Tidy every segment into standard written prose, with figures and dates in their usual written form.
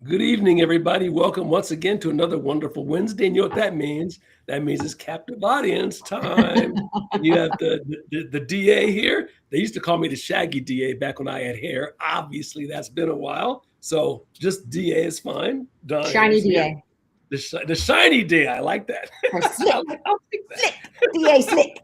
Good evening, everybody. Welcome once again to another wonderful Wednesday. And you know what that means? That means it's captive audience time. You have the DA here. They used to call me the Shaggy DA back when I had hair. Obviously, that's been a while. So just DA is fine. Don Shiny Harris here. DA. The shiny DA. I like that. Or slick. I'll take that. Slick. DA slick.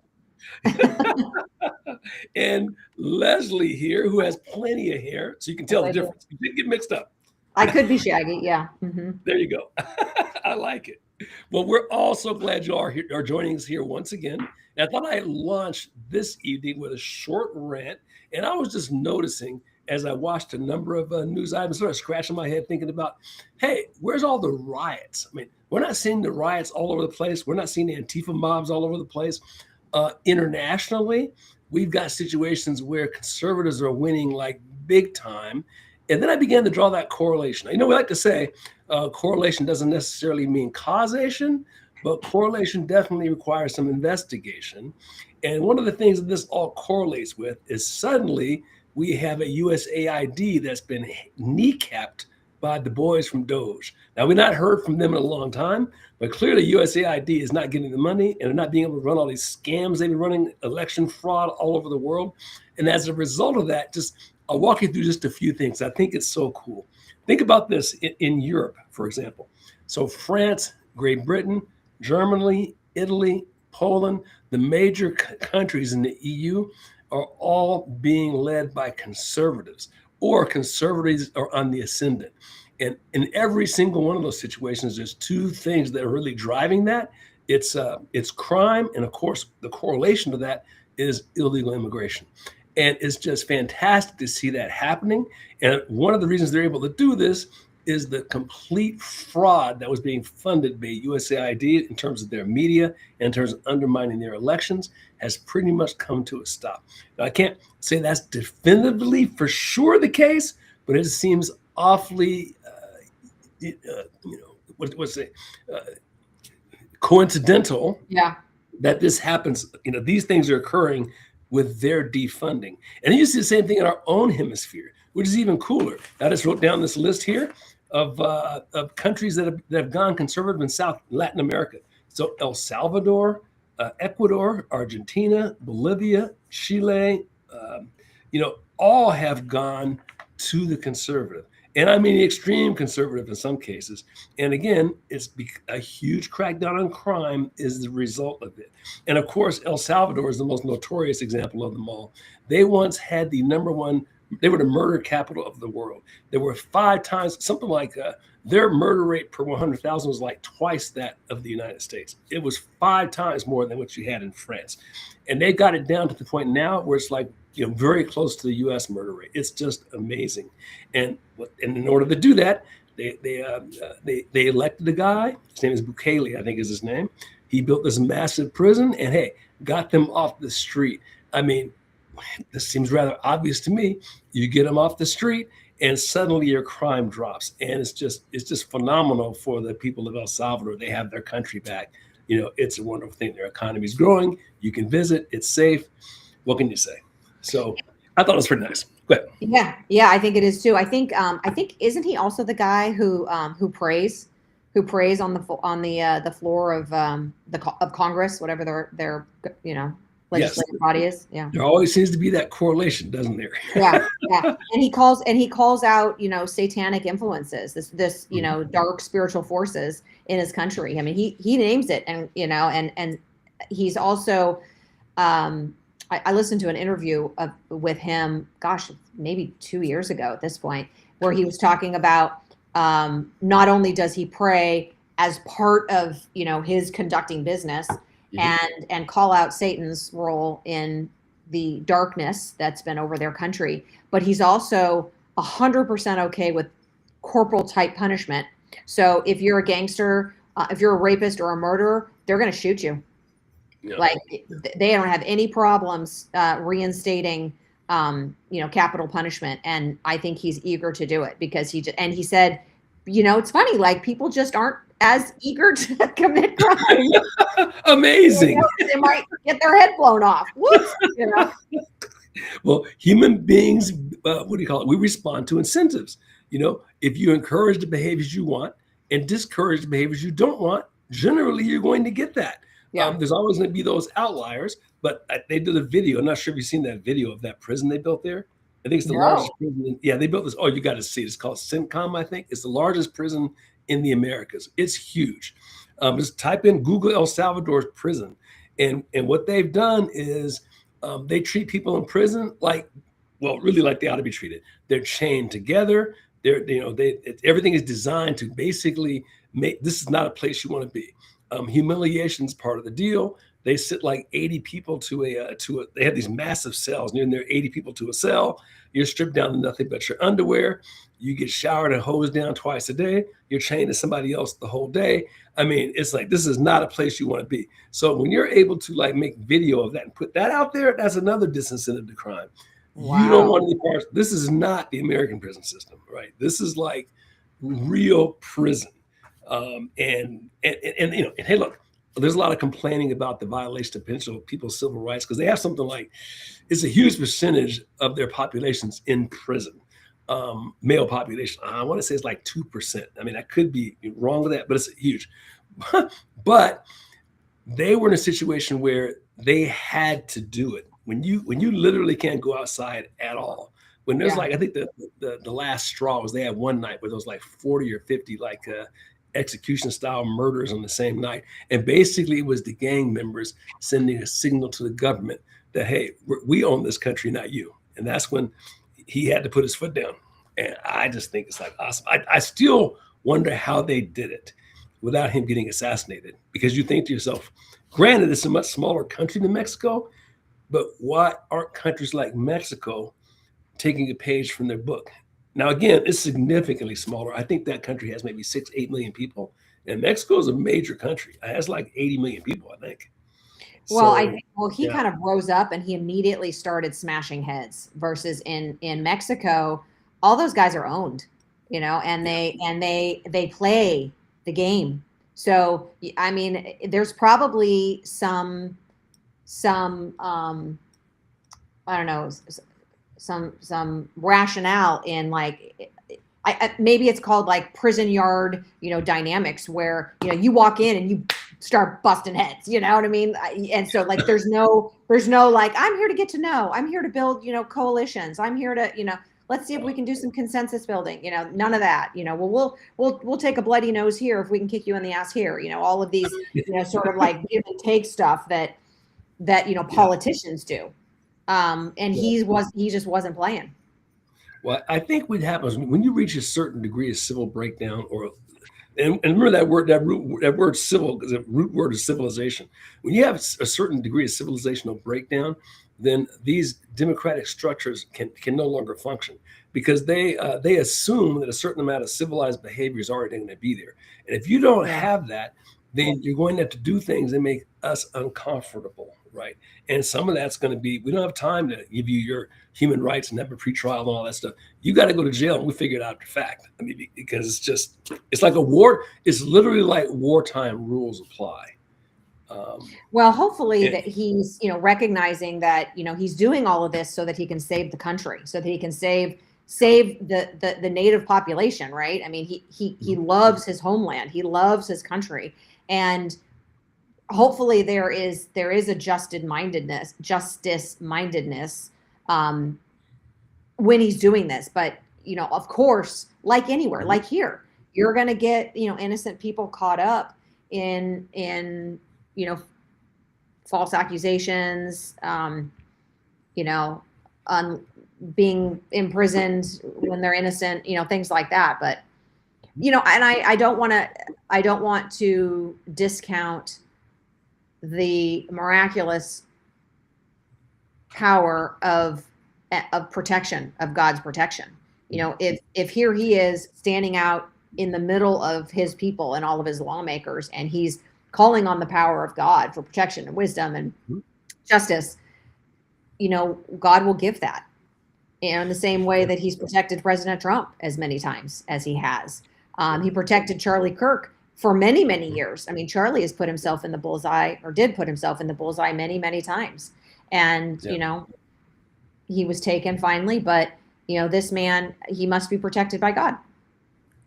And Leslie here, who has plenty of hair. So you can tell the I do. difference. You didn't get mixed up. I could be Shaggy, yeah. Mm-hmm. There you go. I like it. Well, we're all so glad you are joining us here once again. And I thought I'd launch this evening with a short rant. And I was just noticing as I watched a number of news items, sort of scratching my head thinking about, hey, where's all the riots? I mean, we're not seeing the riots all over the place. We're not seeing the Antifa mobs all over the place. Internationally, we've got situations where conservatives are winning like big time. And then I began to draw that correlation. You know, we like to say correlation doesn't necessarily mean causation, but correlation definitely requires some investigation. And one of the things that this all correlates with is suddenly we have a USAID that's been kneecapped by the boys from Doge. Now, we've not heard from them in a long time, but clearly USAID is not getting the money and they're not being able to run all these scams they've been running, election fraud all over the world. And as a result of that, I'll walk you through just a few things. I think it's so cool. Think about this in Europe, for example. So France, Great Britain, Germany, Italy, Poland, the major countries in the EU are all being led by conservatives, or conservatives are on the ascendant. And in every single one of those situations, there's two things that are really driving that. It's crime, and of course, the correlation to that is illegal immigration. And it's just fantastic to see that happening. And one of the reasons they're able to do this is the complete fraud that was being funded by USAID in terms of their media and in terms of undermining their elections has pretty much come to a stop. Now, I can't say that's definitively for sure the case, but it seems awfully, coincidental that this happens. You know, these things are occurring with their defunding. And you see the same thing in our own hemisphere, which is even cooler. I just wrote down this list here of countries that have gone conservative in South Latin America. So El Salvador, Ecuador, Argentina, Bolivia, Chile, all have gone to the conservative. And I mean the extreme conservative in some cases. And again, it's a huge crackdown on crime is the result of it. And of course, El Salvador is the most notorious example of them all. They once had the number one, they were the murder capital of the world. There were 5 times, something like their murder rate per 100,000 was like twice that of the United States. It was 5 times more than what you had in France. And they got it down to the point now where it's like, very close to the U.S. murder rate. It's just amazing. And in order to do that, they elected a guy. His name is Bukele, I think is his name. He built this massive prison and, hey, got them off the street. I mean, this seems rather obvious to me. You get them off the street and suddenly your crime drops. And it's just phenomenal for the people of El Salvador. They have their country back. It's a wonderful thing. Their economy is growing. You can visit. It's safe. What can you say? So I thought it was pretty nice. Go ahead. Yeah, I think it is too. I think isn't he also the guy who prays on the floor of Congress, whatever their legislative body is. Yeah. There always seems to be that correlation, doesn't there? Yeah. And he calls out, satanic influences, this dark spiritual forces in his country. I mean, he names it, and and he's also I listened to an interview with him, maybe 2 years ago at this point, where he was talking about not only does he pray as part of, his conducting business and call out Satan's role in the darkness that's been over their country, but he's also 100% okay with corporal type punishment. So if you're a gangster, if you're a rapist or a murderer, they're going to shoot you. Yeah. Like they don't have any problems reinstating, capital punishment. And I think he's eager to do it because he said, it's funny, like people just aren't as eager to commit crime. Amazing. They might get their head blown off. Whoops, Well, human beings, we respond to incentives. If you encourage the behaviors you want and discourage the behaviors you don't want, generally you're going to get that. Yeah. There's always going to be those outliers, but they did a video. I'm not sure if you've seen that video of that prison they built there. I think it's the largest prison. Yeah, they built this. Oh, you got to see it. It's called CENTCOM, I think. It's the largest prison in the Americas. It's huge. Just type in Google El Salvador's prison. And what they've done is they treat people in prison really like they ought to be treated. They're chained together. Everything is designed to basically make this is not a place you want to be. Humiliation is part of the deal. They sit like 80 people they have these massive cells, and there are 80 people to a cell. You're stripped down to nothing but your underwear. You get showered and hosed down twice a day. You're chained to somebody else the whole day. I mean, it's like, this is not a place you want to be. So when you're able to make video of that and put that out there, that's another disincentive to crime. Wow. You don't want any parts. This is not the American prison system, right? This is like real prison. And hey, look, there's a lot of complaining about the violation of people's civil rights because they have something like, it's a huge percentage of their populations in prison, male population. I want to say it's like 2%. I mean, I could be wrong with that, but it's huge. But they were in a situation where they had to do it. When you literally can't go outside at all. When there's I think the last straw was they had one night where there was like 40 or 50 execution style murders on the same night. And basically it was the gang members sending a signal to the government that, hey, we own this country, not you. And that's when he had to put his foot down. And I just think it's like awesome. I still wonder how they did it without him getting assassinated, because you think to yourself, granted, it's a much smaller country than Mexico, but why aren't countries like Mexico taking a page from their book? Now, again, it's significantly smaller. I think that country has maybe 6-8 million people. And Mexico is a major country. It has like 80 million people, I think. Well, he kind of rose up and he immediately started smashing heads versus in Mexico, all those guys are owned, and they play the game. So, I mean, there's probably some I don't know, some rationale in maybe it's called like prison yard, dynamics where, you walk in and you start busting heads, you know what I mean? And so there's no I'm here to get to know, I'm here to build, coalitions. I'm here to, let's see if we can do some consensus building, none of that, well, we'll take a bloody nose here if we can kick you in the ass here, all of these, sort of like give and take stuff that politicians do. And he just wasn't playing. Well, I think what happens when you reach a certain degree of civil breakdown, and remember that word civil, because the root word is civilization. When you have a certain degree of civilizational breakdown, then these democratic structures can no longer function, because they assume that a certain amount of civilized behavior is already going to be there. And if you don't have that, then you're going to have to do things that make us uncomfortable, right? And some of that's going to be, we don't have time to give you your human rights and have a pretrial and all that stuff. You got to go to jail, and we figure it out after fact. I mean, because it's like a war. It's literally like wartime rules apply. Well, hopefully that he's, recognizing that, he's doing all of this so that he can save the country, so that he can save the native population, right? I mean, he loves his homeland. He loves his country. And hopefully there is a justice mindedness when he's doing this. But, of course, like anywhere, like here, you're going to get, innocent people caught up in false accusations, on being imprisoned when they're innocent, things like that. But, and I don't want to discount the miraculous power of protection, of God's protection. If here he is standing out in the middle of his people and all of his lawmakers, and he's calling on the power of God for protection and wisdom and justice, God will give that. In the same way that he's protected President Trump as many times as he has. He protected Charlie Kirk for many, many years. I mean, Charlie has put himself in the bullseye, or did put himself in the bullseye many, many times. And, he was taken finally, but, this man, he must be protected by God.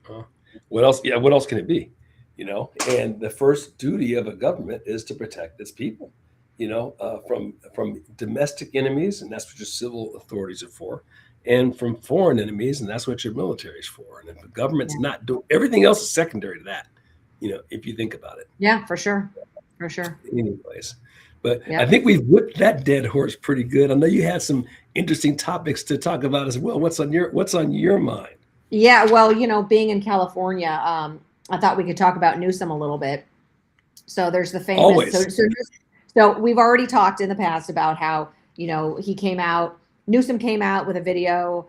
Uh, what else? Yeah, what else can it be? And the first duty of a government is to protect its people. From domestic enemies, and that's what your civil authorities are for, and from foreign enemies, and that's what your military is for. And if the government's Yeah. not doing everything else is secondary to that, if you think about it. Yeah, for sure. For sure. Anyways, but I Yep. think we've whipped that dead horse pretty good. I know you had some interesting topics to talk about as well. What's on your mind? Yeah, well, being in California, I thought we could talk about Newsom a little bit. So there's the famous. Always. So we've already talked in the past about how Newsom came out with a video,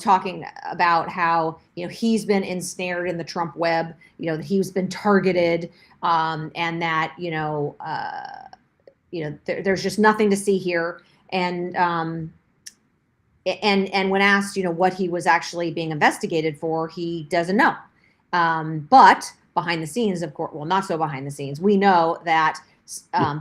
talking about how he's been ensnared in the Trump web, that he's been targeted, and that there's just nothing to see here, and when asked, what he was actually being investigated for, he doesn't know. But behind the scenes, of course, well, not so behind the scenes, we know that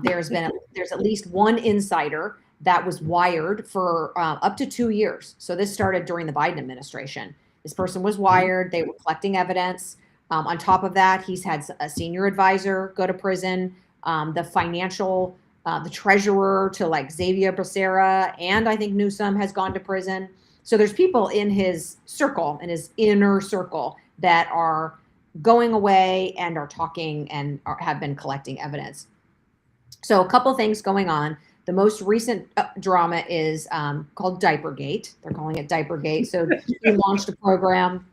there's at least one insider that was wired for up to 2 years. So this started during the Biden administration. This person was wired. They were collecting evidence. On top of that, he's had a senior advisor go to prison. The treasurer to like Xavier Becerra, and I think Newsom has gone to prison. So there's people in his circle, in his inner circle, that are going away and are talking and have been collecting evidence. So a couple things going on. The most recent drama is called Diapergate. They're calling it Diapergate. So he launched a program.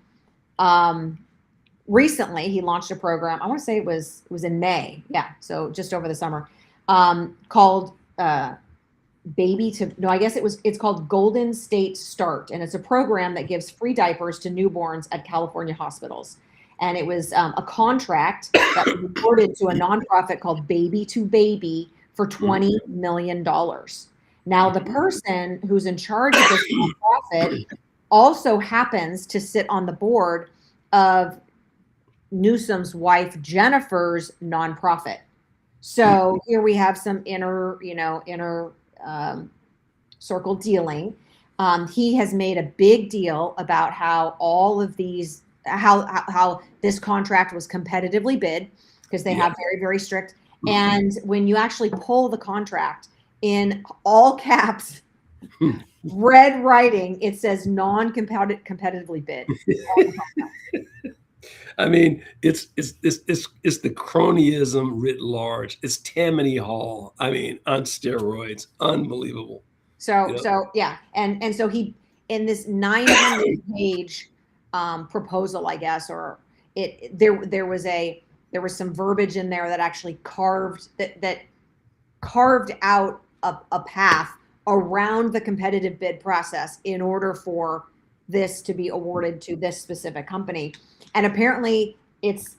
Recently, he launched a program. I want to say it was in May. Yeah, so just over the summer. Called it's called Golden State Start, and it's a program that gives free diapers to newborns at California hospitals. And it was a contract that was awarded to a nonprofit called Baby to Baby for $20 million. Now, the person who's in charge of this nonprofit also happens to sit on the board of Newsom's wife Jennifer's nonprofit. So here we have some inner circle dealing. He has made a big deal about how all of these, how this contract was competitively bid, because they have very, very strict. And when you actually pull the contract in all caps, red writing, it says non-competitively bid. I mean, it's the cronyism writ large. It's Tammany Hall. I mean, on steroids. Unbelievable. So yeah, and so he, in this 900-page proposal, I guess, or there was some verbiage in there that actually carved out a path around the competitive bid process in order for this to be awarded to this specific company. And apparently it's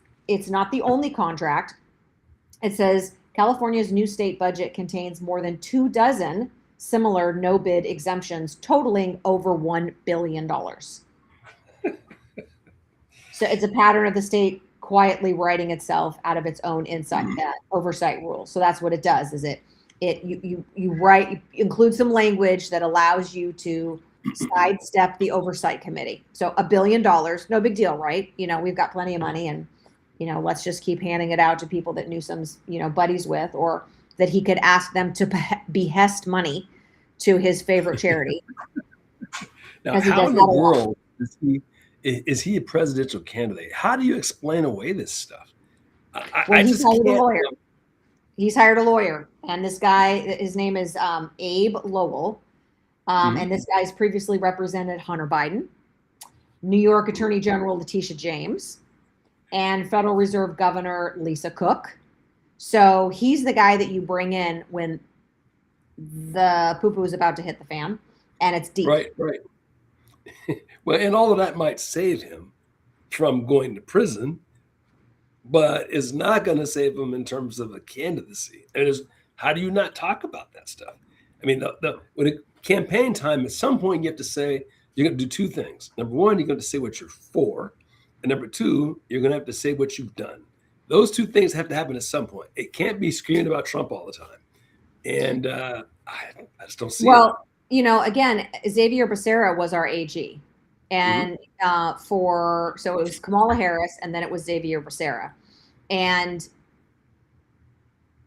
not the only contract. It says California's new state budget contains more than 24 similar no bid exemptions totaling over $1 billion. So it's a pattern of the state quietly writing itself out of its own oversight rules. So that's what it does, is you include some language that allows you to sidestep the oversight committee. So $1 billion, no big deal, right? We've got plenty of money, and let's just keep handing it out to people that Newsom's buddies with, or that he could ask them to behest money to his favorite charity. Now, how in the world is he a presidential candidate? How do you explain away this stuff? He's hired a lawyer. He's hired a lawyer, and this guy, his name is Abe Lowell. And this guy's previously represented Hunter Biden, New York Attorney General Letitia James, and Federal Reserve Governor Lisa Cook. So he's the guy that you bring in when the poo-poo is about to hit the fan, and it's deep. Right. Well, and all of that might save him from going to prison, but is not going to save him in terms of a candidacy. And how do you not talk about that stuff? I mean, when it campaign time, at some point you have to say, you're going to do two things. Number one, you're going to say what you're for. And number two, you're going to have to say what you've done. Those two things have to happen at some point. It can't be screaming about Trump all the time. And I just don't see it. Well, again, Xavier Becerra was our AG. and so it was Kamala Harris, and then it was Xavier Becerra, and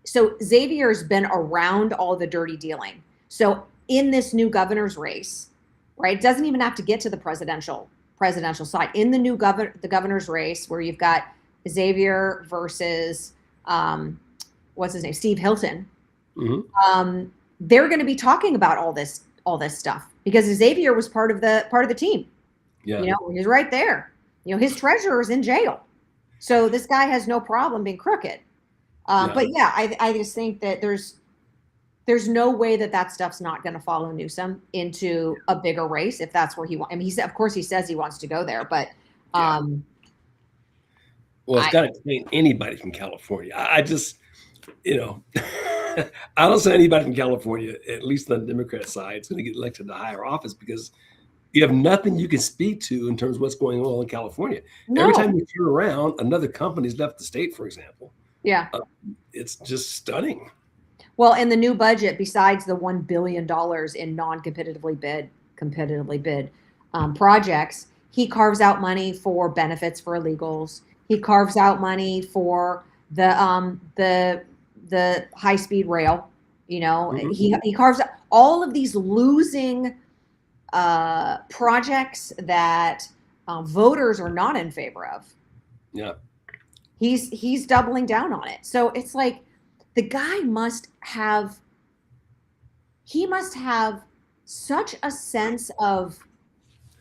so Xavier's been around all the dirty dealing. So in this new governor's race, right, it doesn't even have to get to the presidential side. In the new the governor's race, where you've got Xavier versus what's his name, Steve Hilton, they're going to be talking about all this stuff because Xavier was part of the team. Yeah. You know, he's right there. You know, his treasurer is in jail, so this guy has no problem being crooked. But yeah, I just think that there's no way that stuff's not going to follow Newsom into a bigger race if that's where he wants. I mean, of course he says he wants to go there, but well, it's got to claim anybody from California. I just, you know, I don't say anybody from California, at least on the Democrat side, is going to get elected to higher office because you have nothing you can speak to in terms of what's going on in California. No. Every time you turn around, another company's left the state, for example. Yeah. It's just stunning. Well, in the new budget, besides the $1 billion in non-competitively bid projects, he carves out money for benefits for illegals. He carves out money for the high-speed rail. You know, he carves out all of these losing projects that voters are not in favor of. Yeah. He's doubling down on it. So it's like the guy must have such a sense of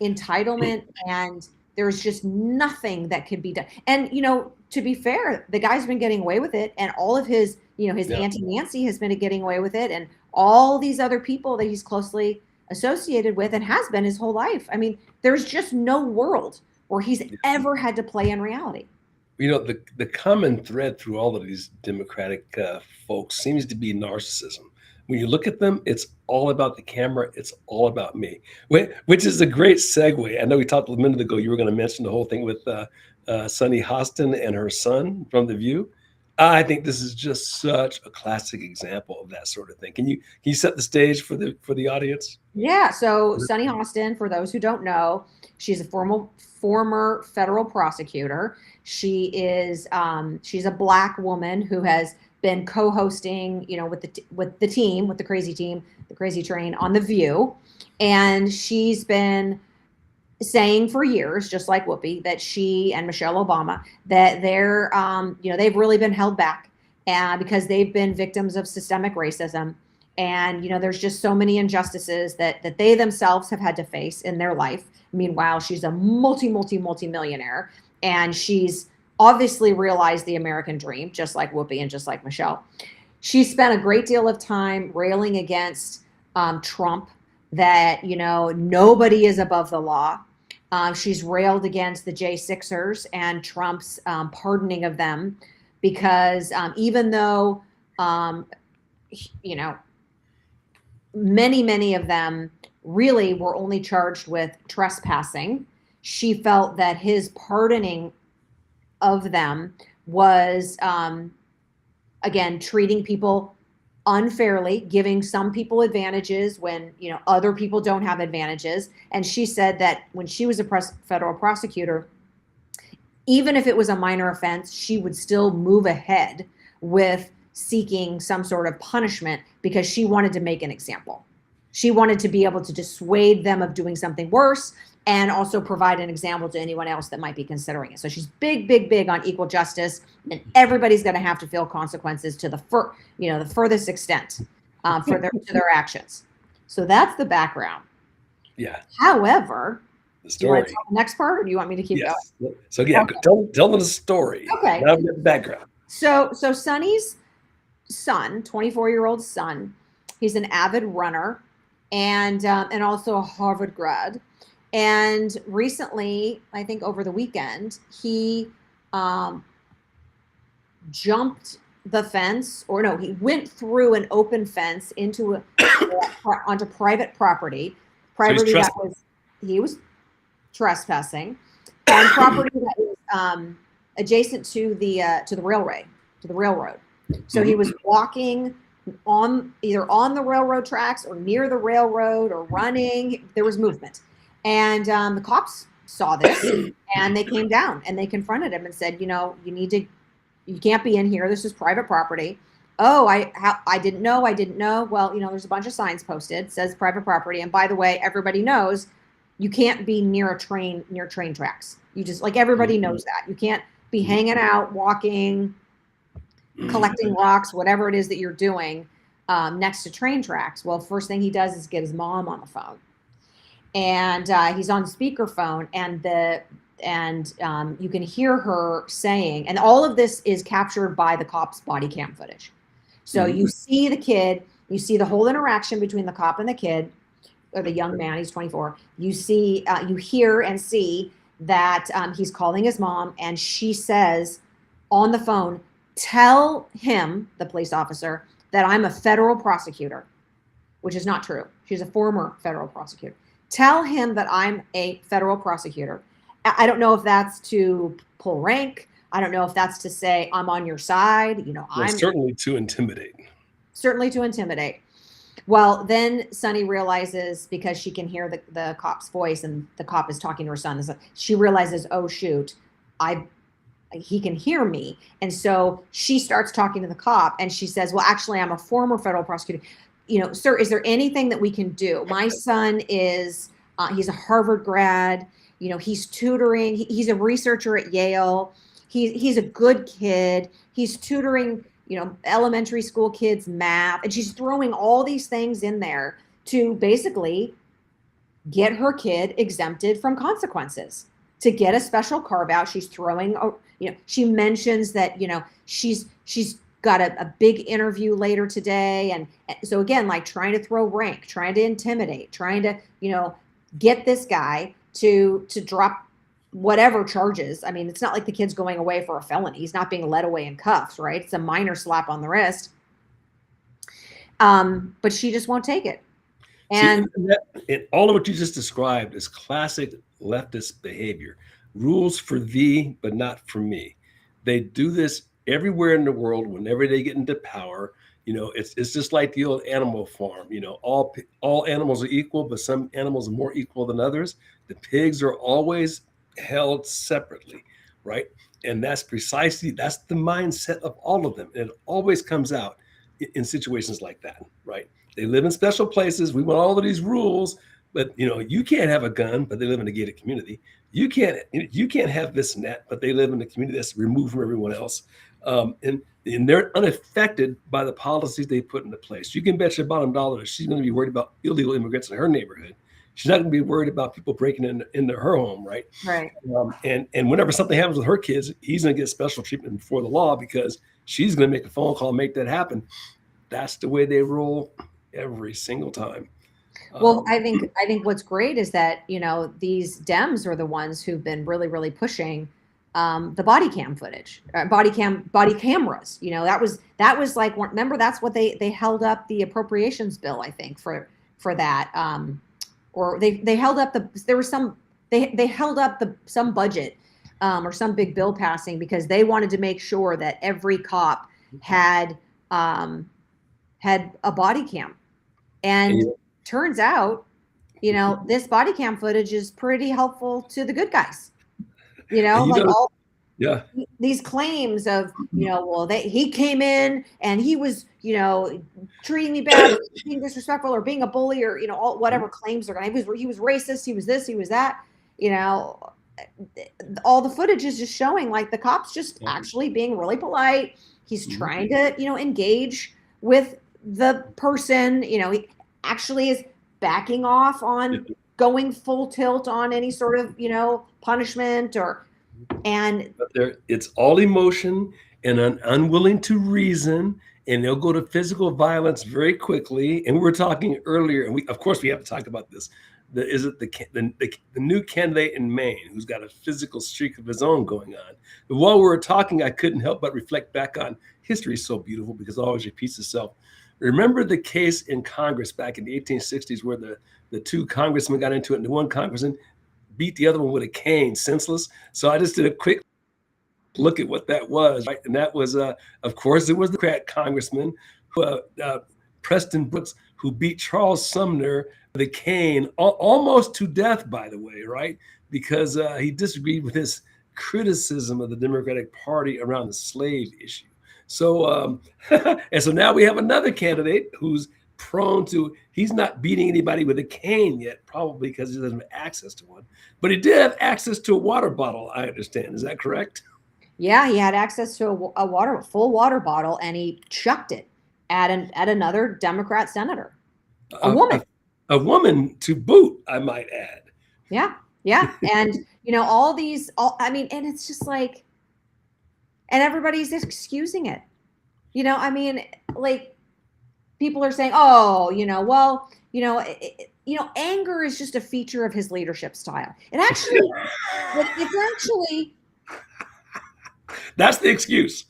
entitlement, and there's just nothing that could be done. And, you know, to be fair, the guy's been getting away with it, and all of his, you know, his Auntie Nancy has been getting away with it, and all these other people that he's closely associated with and has been his whole life. I mean, there's just no world where he's ever had to play in reality. You know, the common thread through all of these Democratic folks seems to be narcissism. When you look at them, it's all about the camera. It's all about me, which is a great segue. I know we talked a minute ago. You were going to mention the whole thing with Sunny Hostin and her son from The View. I think this is just such a classic example of that sort of thing. Can you set the stage for the audience? Yeah. So Sunny Hostin, for those who don't know, she's a former federal prosecutor. She is she's a Black woman who has been co-hosting, you know, with the Crazy Train on The View, and she's been saying for years, just like Whoopi, that she and Michelle Obama, that they're you know, they've really been held back because they've been victims of systemic racism, and you know, there's just so many injustices that they themselves have had to face in their life. Meanwhile, she's a multi-millionaire, and she's obviously realized the American dream, just like Whoopi and just like Michelle. She spent a great deal of time railing against Trump, that, you know, nobody is above the law. She's railed against the J6ers and Trump's pardoning of them, because even though, you know, many of them really were only charged with trespassing, she felt that his pardoning of them was, again, treating people unfairly, giving some people advantages when, you know, other people don't have advantages. And she said that when she was a federal prosecutor, even if it was a minor offense, she would still move ahead with seeking some sort of punishment because she wanted to make an example. She wanted to be able to dissuade them of doing something worse and also provide an example to anyone else that might be considering it. So she's big on equal justice, and everybody's going to have to feel consequences to the furthest extent to their actions. So that's the background. Yeah. However, the story. You want to tell the next part, or do you want me to keep going? So yeah, okay. Tell them the story. Okay. Now the background. So Sunny's son, 24-year-old son, he's an avid runner and also a Harvard grad. And recently, I think over the weekend, he jumped the fence, or no, he went through an open fence onto private property. He was trespassing, and property that was adjacent to the railroad. So he was walking either on the railroad tracks or near the railroad or running. There was movement. And the cops saw this and they came down and they confronted him and said, you can't be in here. This is private property. Oh, I didn't know. I didn't know. Well, there's a bunch of signs posted, says private property. And by the way, everybody knows you can't be near train tracks. You just, like, everybody knows that. You can't be hanging out, walking, collecting rocks, whatever it is that you're doing next to train tracks. Well, first thing he does is get his mom on the phone. And he's on speakerphone, and you can hear her saying, and all of this is captured by the cop's body cam footage. So you see the kid, you see the whole interaction between the cop and the kid, or the young man, he's 24. You see, you hear and see that he's calling his mom, and she says on the phone, tell him, the police officer, that I'm a federal prosecutor, which is not true. She's a former federal prosecutor. Tell him that I'm a federal prosecutor. I don't know if that's to pull rank. I don't know if that's to say I'm on your side. I'm certainly to intimidate. Certainly to intimidate. Well, then Sunny realizes, because she can hear the cop's voice, and the cop is talking to her son. She realizes, oh shoot, he can hear me. And so she starts talking to the cop, and she says, well, actually, I'm a former federal prosecutor. Sir, is there anything that we can do? My son is, he's a Harvard grad. He's tutoring. He's a researcher at Yale. He's a good kid. He's tutoring, elementary school kids math. And she's throwing all these things in there to basically get her kid exempted from consequences, to get a special carve out. She's throwing, she mentions that, she's got a big interview later today. And so again, like, trying to throw rank, trying to intimidate, trying to, get this guy to drop whatever charges. I mean, it's not like the kid's going away for a felony. He's not being led away in cuffs, right? It's a minor slap on the wrist. But she just won't take it. And all of what you just described is classic leftist behavior. Rules for thee, but not for me. They do this everywhere in the world whenever they get into power. It's just like the old Animal Farm. All animals are equal, but some animals are more equal than others. The pigs are always held separately, right? And that's the mindset of all of them. And it always comes out in situations like that, right? They live in special places. We want all of these rules, but you can't have a gun, but they live in a gated community. You can't have this and that, but they live in a community that's removed from everyone else. And they're unaffected by the policies they put into place. You can bet your bottom dollar that she's going to be worried about illegal immigrants in her neighborhood. She's not going to be worried about people breaking into her home, right? Right. And whenever something happens with her kids, he's going to get special treatment before the law because she's going to make a phone call and make that happen. That's the way they roll every single time. Well, I think what's great is that, these Dems are the ones who've been really, really pushing the body cam footage, body cameras. That was like, remember, that's what they held up the appropriations bill, I think, for that. Or they held up they held up some budget or some big bill passing because they wanted to make sure that every cop had a body cam. And turns out, this body cam footage is pretty helpful to the good guys. These claims of, he came in and he was, treating me bad, being disrespectful, or being a bully, or, all whatever claims are going. He was racist. He was this. He was that. All the footage is just showing, like, the cop's just actually being really polite. He's trying to, engage with the person. He actually is backing off on going full tilt on any sort of, punishment it's all emotion and unwilling to reason, and they'll go to physical violence very quickly. And we were talking earlier, and we have to talk about this. The new candidate in Maine who's got a physical streak of his own going on. But while we were talking, I couldn't help but reflect back on history. So beautiful because it always repeats itself. Remember the case in Congress back in the 1860s where the two congressmen got into it, and the one congressman beat the other one with a cane, senseless. So I just did a quick look at what that was, right? And that was, of course, it was the Democrat congressman, Preston Brooks, who beat Charles Sumner the cane, almost to death, by the way, right? Because he disagreed with his criticism of the Democratic Party around the slave issue. So, and so now we have another candidate who's prone to, he's not beating anybody with a cane yet, probably because he doesn't have access to one. But he did have access to a water bottle, I understand. Is that correct? Yeah, he had access to a full water bottle, and he chucked it at another Democrat senator, a woman. A woman to boot, I might add. Yeah, yeah, and I mean, and it's just like, and everybody's excusing it. I mean, like, people are saying, oh, well, anger is just a feature of his leadership style. It's actually. That's the excuse.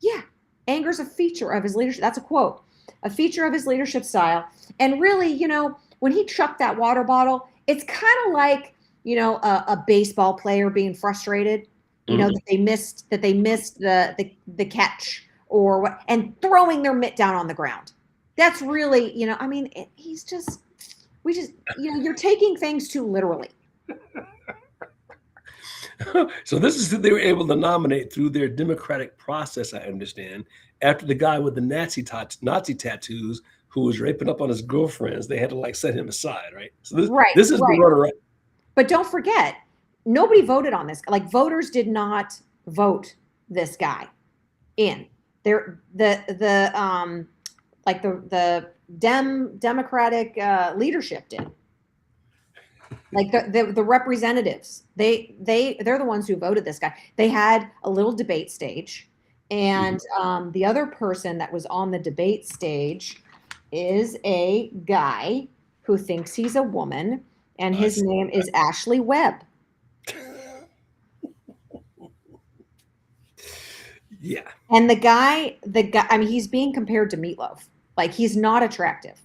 Yeah. Anger is a feature of his leadership. That's a quote. A feature of his leadership style. And really, when he chucked that water bottle, it's kind of like, a baseball player being frustrated, that they missed the catch or what, and throwing their mitt down on the ground. That's really, I mean, you're taking things too literally. So this is who they were able to nominate through their democratic process, I understand. After the guy with the Nazi tattoos who was raping up on his girlfriends, they had to set him aside, right? So this is the runner-up. But don't forget, nobody voted on this. Like, voters did not vote this guy in. The Democratic leadership did. Like the representatives, they're the ones who voted this guy. They had a little debate stage, and the other person that was on the debate stage is a guy who thinks he's a woman, and his name is Ashley Webb. Yeah. And the guy, I mean, he's being compared to Meatloaf. Like, he's not attractive.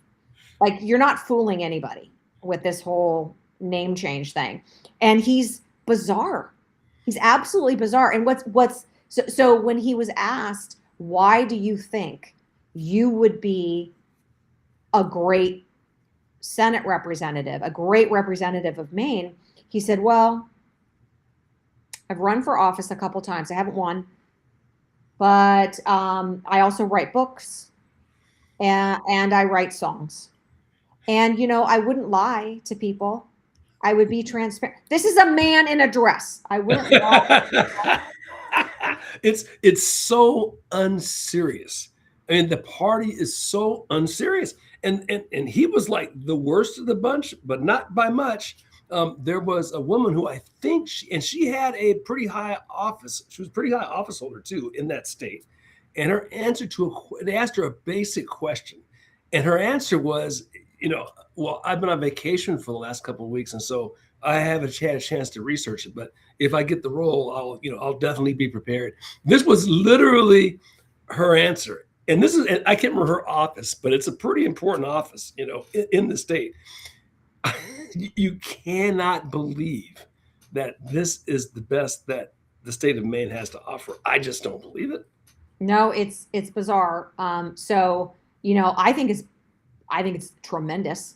Like, you're not fooling anybody with this whole name change thing. And he's bizarre. He's absolutely bizarre. And so when he was asked, why do you think you would be a great Senate representative, a great representative of Maine, he said, well, I've run for office a couple times. I haven't won, but I also write books and I write songs. And, I wouldn't lie to people. I would be transparent. This is a man in a dress. I wouldn't lie. It's so unserious. I mean, the party is so unserious. And he was like the worst of the bunch, but not by much. There was a woman who I think she had a pretty high office. She was a pretty high office holder too in that state. And her answer they asked her a basic question. And her answer was, well, I've been on vacation for the last couple of weeks, and so I haven't had a chance to research it. But if I get the role, I'll definitely be prepared. This was literally her answer. And I can't remember her office, but it's a pretty important office, in the state. You cannot believe that this is the best that the state of Maine has to offer. I just don't believe it. No, it's bizarre. So, I think it's tremendous.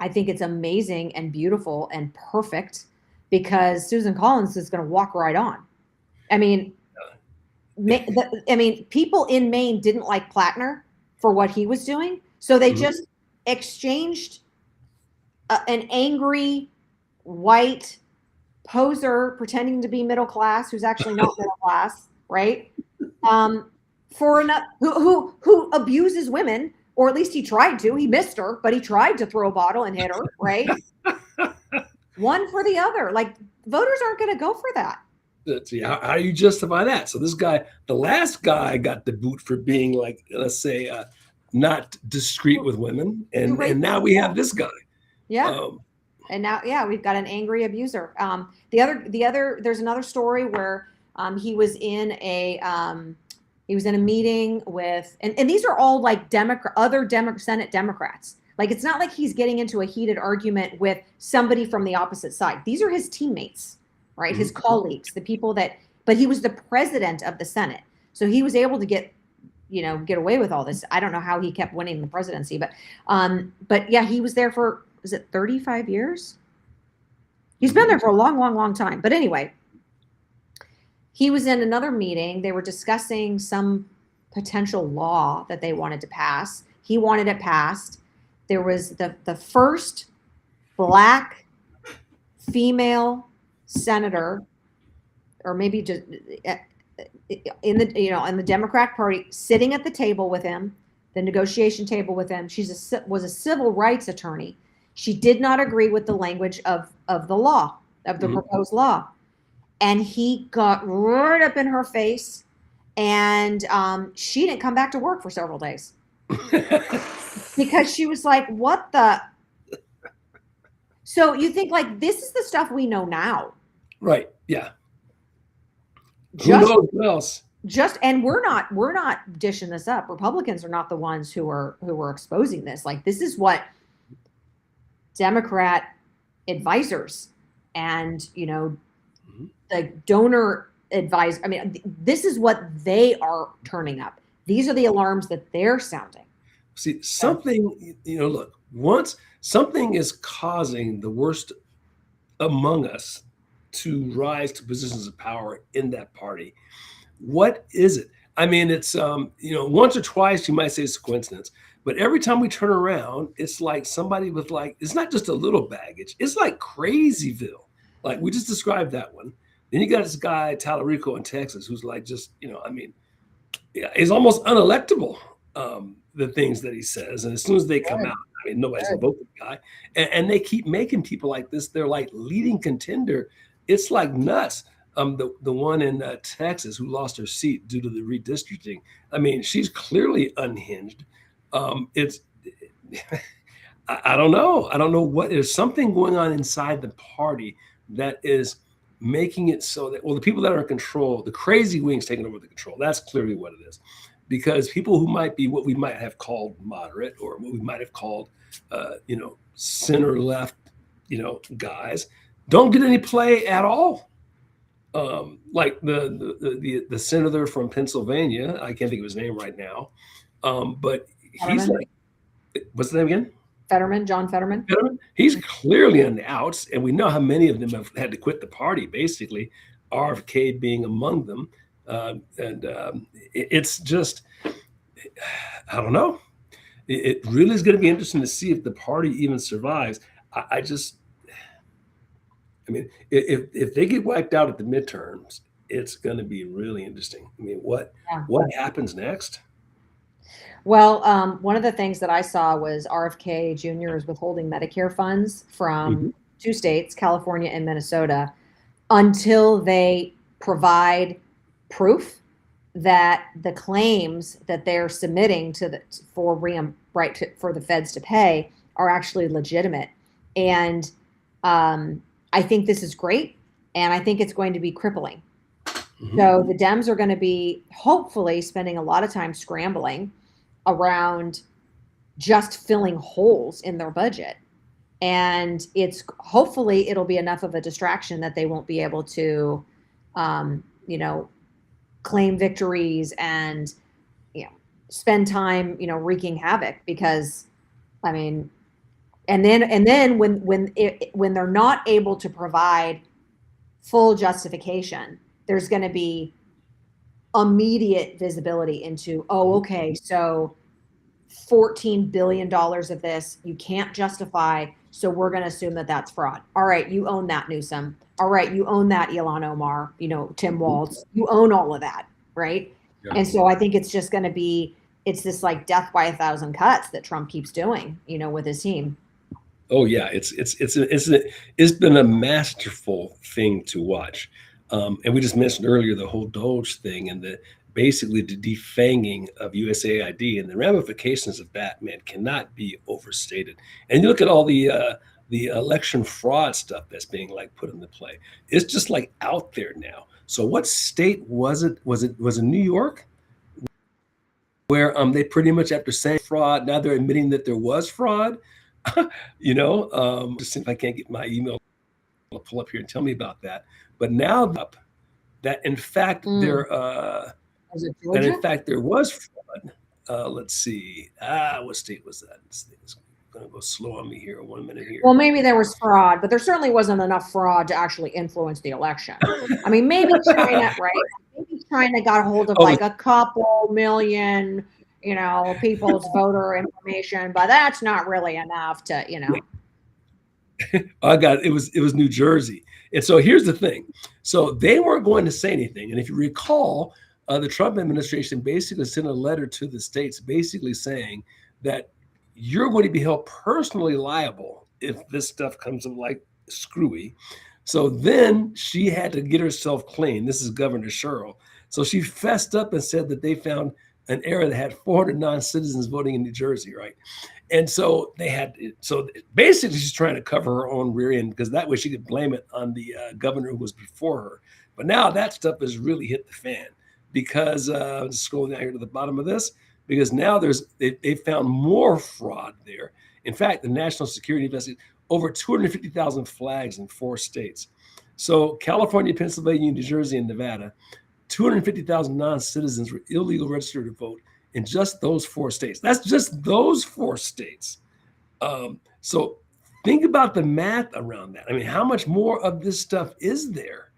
I think it's amazing and beautiful and perfect, because Susan Collins is going to walk right on. I mean, people in Maine didn't like Plattner for what he was doing, so they just exchanged an angry white poser pretending to be middle class, who's actually not middle class, right? For another who abuses women. Or at least he tried to. He missed her, but he tried to throw a bottle and hit her, right? One for the other. Like, voters aren't going to go for that. See, how do you justify that? So this guy, the last guy, got the boot for being, like, let's say, not discreet with women, and now we have this guy. Yeah. And now, we've got an angry abuser. There's another story where he was in a meeting with, and these are all like Senate Democrats. Like, it's not like he's getting into a heated argument with somebody from the opposite side. These are his teammates, right? His colleagues, the people but he was the president of the Senate. So he was able to get away with all this. I don't know how he kept winning the presidency, but yeah, he was there for is it 35 years? He's been there for a long, long, long time. But anyway, he was in another meeting. They were discussing some potential law that they wanted to pass. He wanted it passed. There was the first Black female senator, or maybe just in the Democratic Party, sitting at the table with him, the negotiation table with him. Was a civil rights attorney. She did not agree with the language of the law, of the proposed law. And he got right up in her face, and she didn't come back to work for several days because she was like, what the? So you think, like, this is the stuff we know now. Right. Yeah. Who knows what else? And we're not dishing this up. Republicans are not the ones who are exposing this. Like, this is what Democrat advisors and, the donor advise. I mean, this is what they are turning up. These are the alarms that they're sounding. See, something, look, once something is causing the worst among us to rise to positions of power in that party, what is it? I mean, it's, once or twice you might say it's a coincidence, but every time we turn around, it's like somebody with, like, it's not just a little baggage. It's like Crazyville. Like, we just described that one. Then you got this guy, Tallarico in Texas, who's like, just, he's almost unelectable, the things that he says. And as soon as they come out, I mean, nobody's gonna vote for the guy. And they keep making people like this. They're like leading contender. It's like nuts. The one in Texas who lost her seat due to the redistricting. I mean, she's clearly unhinged. It's, I don't know. I don't know what. There's something going on inside the party that is making it so that, well, the people that are in control, the crazy wings taking over the control. That's clearly what it is. Because people who might be what we might have called moderate, or what we might have called, center left, guys, don't get any play at all. Like the senator from Pennsylvania, I can't think of his name right now, but he's like, what's the name again? John Fetterman. He's clearly on the outs, and we know how many of them have had to quit the party, basically, RFK being among them. It's just, I don't know. It really is going to be interesting to see if the party even survives. I mean, if they get wiped out at the midterms, it's going to be really interesting. I mean, what happens next? Well, one of the things that I saw was RFK Jr. is withholding Medicare funds from two states, California and Minnesota, until they provide proof that the claims that they're submitting for the feds to pay are actually legitimate. And I think this is great, and I think it's going to be crippling. So the Dems are going to be hopefully spending a lot of time scrambling around just filling holes in their budget. And hopefully it'll be enough of a distraction that they won't be able to, claim victories and, spend time, wreaking havoc. Because, I mean, and then when they're not able to provide full justification, there's going to be immediate visibility into, okay, so $14 billion of this you can't justify, so we're going to assume that that's fraud. All right, you own that, Newsom. All right, you own that, Ilhan Omar, Tim Walz. You own all of that, right? Yeah. And so I think it's just going to be, it's this like death by 1,000 cuts that Trump keeps doing, with his team. Oh yeah, it's been a masterful thing to watch. And we just mentioned earlier the whole Doge thing and basically the defanging of USAID, and the ramifications of that, man, cannot be overstated. And you look at all the election fraud stuff that's being like put into play. It's just like out there now. So what state was it? Was it New York? Where they pretty much, after saying fraud, now they're admitting that there was fraud. Just if I can't get my email, I'll pull up here and tell me about that. But now that in fact there was fraud. Let's see. What state was that? gonna go slow on me here. 1 minute here. Well, maybe there was fraud, but there certainly wasn't enough fraud to actually influence the election. I mean, maybe China, right? Maybe China got a hold of Oh, like a couple million, people's voter information, but that's not really enough to, I got it. It was New Jersey. And so here's the thing. So they weren't going to say anything. And if you recall, the Trump administration basically sent a letter to the states basically saying that you're going to be held personally liable if this stuff comes up like screwy. So then she had to get herself clean. This is Governor Sherrill. So she fessed up and said that they found an area that had 400 non-citizens voting in New Jersey, right? And so so basically she's trying to cover her own rear end because that way she could blame it on the governor who was before her. But now that stuff has really hit the fan because just scrolling down here to the bottom of this, because now they found more fraud there. In fact, the National Security Investigation, over 250,000 flags in 4 states. So California, Pennsylvania, New Jersey, and Nevada, 250,000 non-citizens were illegal registered to vote in just those 4 states. That's just those 4 states. So think about the math around that. I mean, how much more of this stuff is there?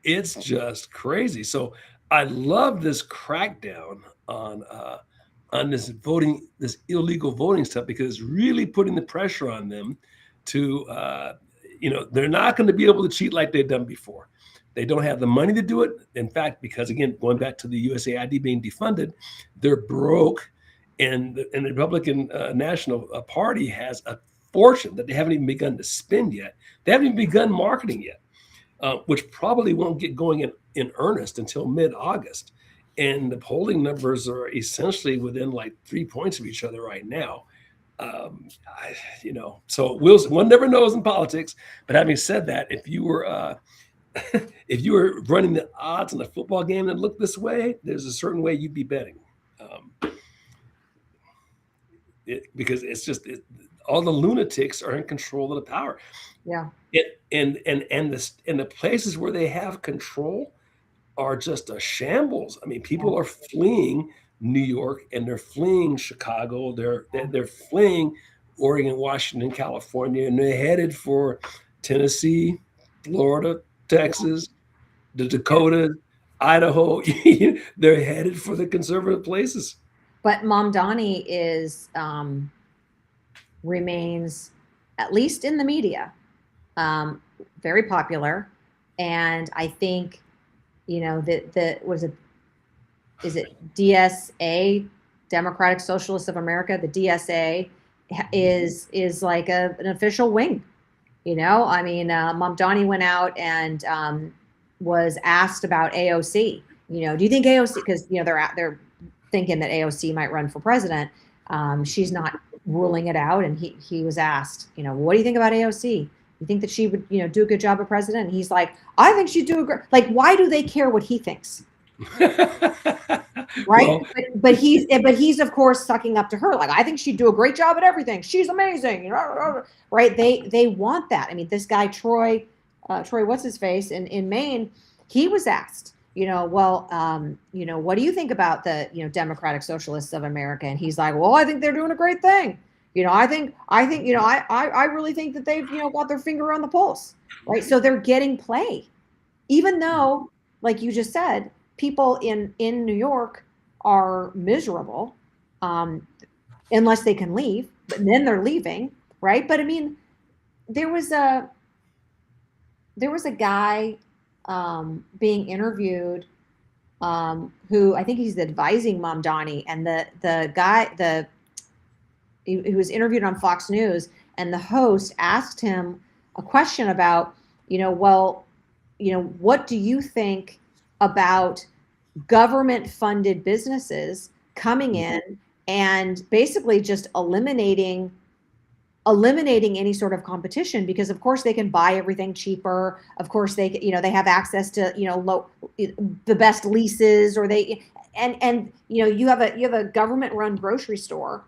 It's just crazy. So I love this crackdown on this voting, this illegal voting stuff, because it's really putting the pressure on them to, they're not going to be able to cheat like they've done before. They don't have the money to do it. In fact, because again, going back to the USAID being defunded, they're broke, and the Republican National Party has a fortune that they haven't even begun to spend yet. They haven't even begun marketing yet, which probably won't get going in earnest until mid-August. And the polling numbers are essentially within like 3 points of each other right now. So one never knows in politics. But having said that, if you were if you were running the odds in a football game that looked this way, there's a certain way you'd be betting, because it's just all the lunatics are in control of the power. Yeah. And the places where they have control are just a shambles. I mean, people are fleeing New York and they're fleeing Chicago. They're fleeing Oregon, Washington, California, and they're headed for Tennessee, Florida, Texas, the Dakotas, Idaho. They're headed for the conservative places. But Mamdani remains, at least in the media, very popular. And I think, is it DSA, Democratic Socialists of America? The DSA is like an official wing. Mamdani went out and was asked about AOC. Do you think AOC, because they're thinking that AOC might run for president. She's not ruling it out, and he was asked, what do you think about AOC? You think that she would, do a good job of president? And he's like, I think she'd do a great. Like, why do they care what he thinks? Right? Well, but he's of course sucking up to her. Like, I think she'd do a great job at everything. She's amazing. Right? They want that. I mean, this guy Troy, what's his face in Maine, he was asked, what do you think about the Democratic Socialists of America? And he's like, well, I think they're doing a great thing. I really think that they've, got their finger on the pulse, right? So they're getting play, even though, like you just said, people in New York are miserable, unless they can leave, but then they're leaving, right? But I mean, there was a guy being interviewed, who I think he's advising Mamdani, and the guy, he was interviewed on Fox News, and the host asked him a question about, what do you think about government-funded businesses coming in and basically just eliminating any sort of competition, because of course they can buy everything cheaper. Of course they have access to, the best leases, or you have a government-run grocery store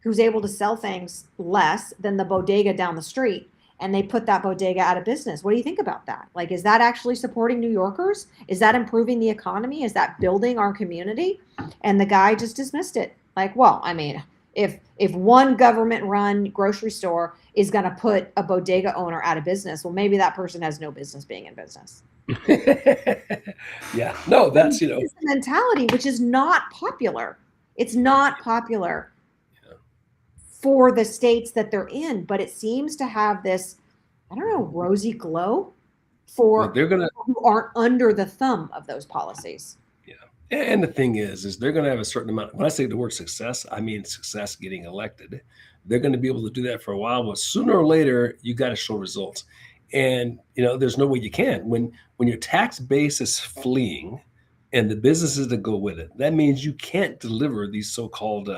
who's able to sell things less than the bodega down the street, and they put that bodega out of business. What do you think about that? Like, is that actually supporting New Yorkers? Is that improving the economy? Is that building our community? And the guy just dismissed it. Like, well, I mean, If one government run grocery store is going to put a bodega owner out of business, well, maybe that person has no business being in business. Yeah, no, that's, It's the mentality, which is not popular. It's not popular for the states that they're in, but it seems to have this, I don't know, rosy glow well, for they're gonna, people who aren't under the thumb of those policies. yeah. And the thing is they're gonna have a certain amount. When I say the word success, I mean success getting elected. They're going to be able to do that for a while, but sooner or later, you got to show results. And there's no way you can. When your tax base is fleeing, and the businesses that go with it, that means you can't deliver these so-called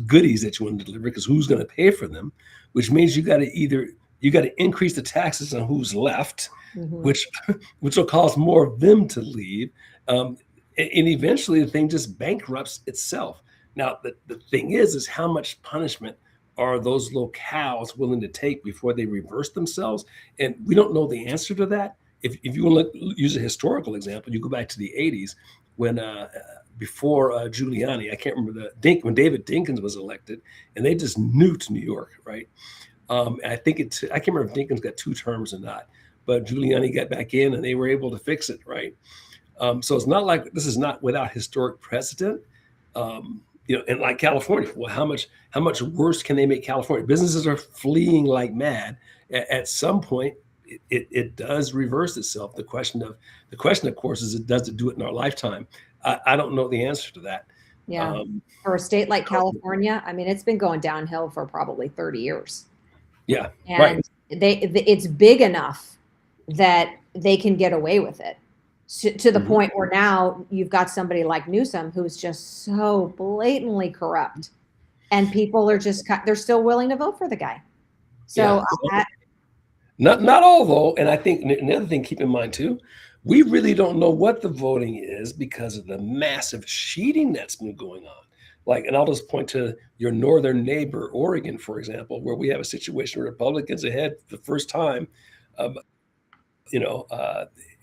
goodies that you want to deliver, because who's going to pay for them? Which means you got to increase the taxes on who's left, Mhm. which will cause more of them to leave, and eventually the thing just bankrupts itself. Now the thing is how much punishment are those locales willing to take before they reverse themselves? And we don't know the answer to that. If you want to use a historical example, you go back to the 80s when before Giuliani, I can't remember when David Dinkins was elected, and they just nuked New York, right? I think I can't remember if Dinkins got 2 terms or not, but Giuliani got back in and they were able to fix it, right? So it's not like this is not without historic precedent. And like California, well, how much worse can they make California? Businesses are fleeing like mad. At some point, it does reverse itself. The question, of course, is does it do it in our lifetime? I don't know the answer to that. Yeah. For a state like California, I mean, it's been going downhill for probably 30 years. Yeah, And right. it's big enough that they can get away with it. To the point where now you've got somebody like Newsom who's just so blatantly corrupt, and people are they're still willing to vote for the guy. So not all though, and I think another thing keep in mind too, we really don't know what the voting is because of the massive cheating that's been going on. Like, and I'll just point to your northern neighbor, Oregon, for example, where we have a situation where Republicans ahead for the first time. Um,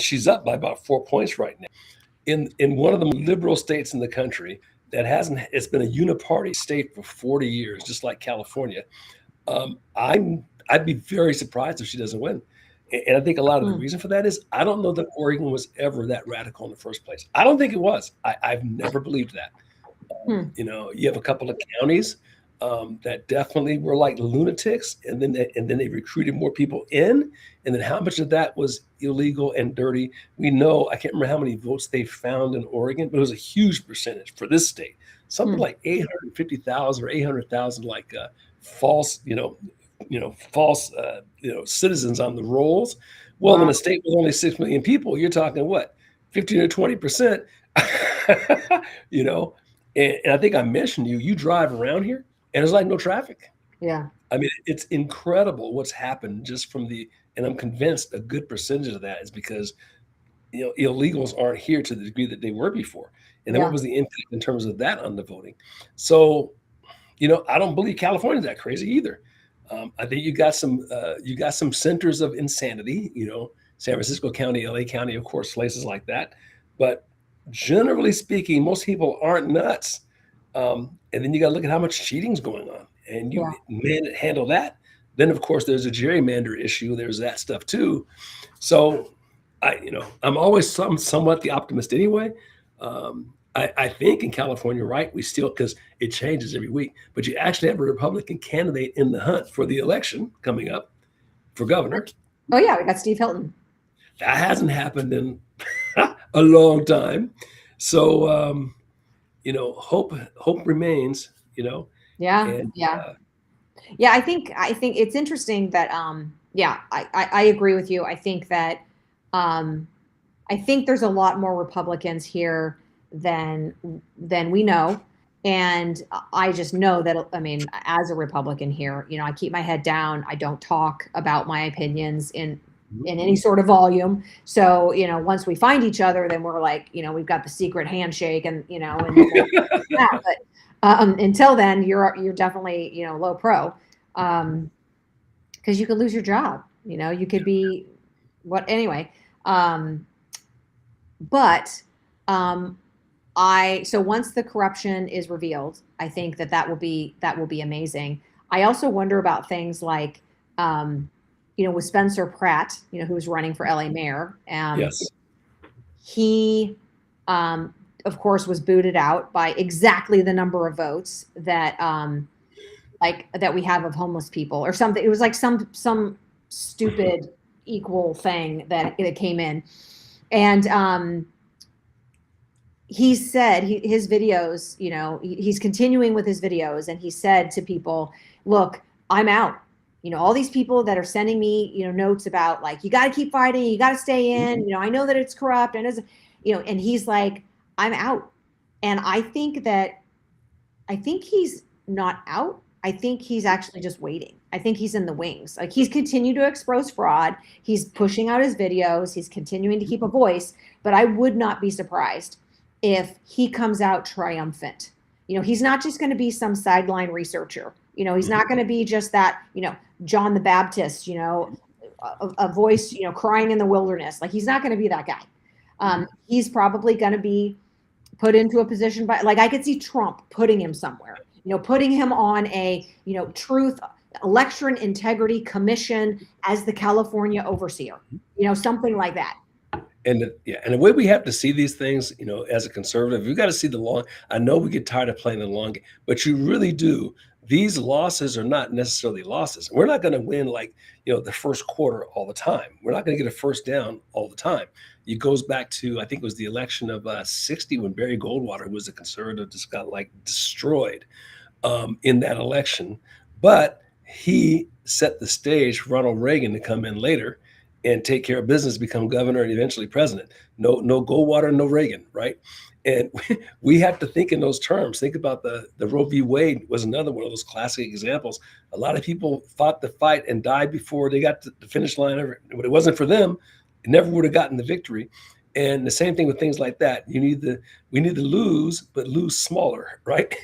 she's up by about 4 points right now. In one of the liberal states in the country it's been a uniparty state for 40 years, just like California. I'd be very surprised if she doesn't win. And I think a lot of the reason for that is I don't know that Oregon was ever that radical in the first place. I don't think it was. I've never believed that. You have a couple of counties that definitely were like lunatics, and then they recruited more people in, and then how much of that was illegal and dirty, we know. I can't remember how many votes they found in Oregon, but it was a huge percentage for this state, something like 850,000 or 800,000, like false citizens on the rolls. Well, in a state with only 6 million people, you're talking what, 15 or 20%. And I think I mentioned you drive around here and there's like no traffic. Yeah. I mean, it's incredible what's happened just and I'm convinced a good percentage of that is because, illegals aren't here to the degree that they were before. And then what was the impact in terms of that on the voting? So, I don't believe California's that crazy either. I think you got some centers of insanity, San Francisco County, LA County, of course, places like that. But generally speaking, most people aren't nuts. And then you got to look at how much cheating's going on, and you handle that. Then, of course, there's a gerrymander issue. There's that stuff too. So, I'm always somewhat the optimist anyway. I think in California, right, we still, because it changes every week, but you actually have a Republican candidate in the hunt for the election coming up for governor. Oh yeah, we got Steve Hilton. That hasn't happened in a long time. So, hope remains, Yeah. and, I think it's interesting that I agree with you. I think that I think there's a lot more Republicans here than we know. And I just know that, I mean, as a Republican here, I keep my head down. I don't talk about my opinions in any sort of volume. So, once we find each other, then we're like, we've got the secret handshake and, but until then, you're definitely, low pro, because you could lose your job, you could be anyway. But So once the corruption is revealed, I think that will be amazing. I also wonder about things like, with Spencer Pratt, who's running for LA mayor. Yes. He, of course, was booted out by exactly the number of votes that that we have of homeless people or something. It was like some stupid equal thing that came in, and he said his videos, he's continuing with his videos, and he said to people, look, I'm out. All these people that are sending me, notes about like, you got to keep fighting, you got to stay in, I know that it's corrupt, and and he's like, I'm out. And I think he's not out. I think he's actually just waiting. I think he's in the wings. Like, he's continued to expose fraud. He's pushing out his videos. He's continuing to keep a voice, but I would not be surprised if he comes out triumphant. He's not just going to be some sideline researcher. He's not going to be just that, John the Baptist, a voice, crying in the wilderness. Like, he's not going to be that guy. He's probably going to be put into a position by, like, I could see Trump putting him somewhere, putting him on a, truth, election integrity commission as the California overseer, something like that. And the way we have to see these things, as a conservative, you got to see the long. I know we get tired of playing the long game, but you really do. These losses are not necessarily losses. We're not going to win like, the first quarter all the time. We're not going to get a first down all the time. It goes back to, I think it was the election of 60 when Barry Goldwater, who was a conservative, just got like destroyed in that election. But he set the stage for Ronald Reagan to come in later and take care of business, become governor, and eventually president. No Goldwater, no Reagan, right? And we have to think in those terms. Think about the Roe v. Wade was another one of those classic examples. A lot of people fought the fight and died before they got to the finish line. But it wasn't for them, it never would have gotten the victory. And the same thing with things like that. We need to lose, but lose smaller, right?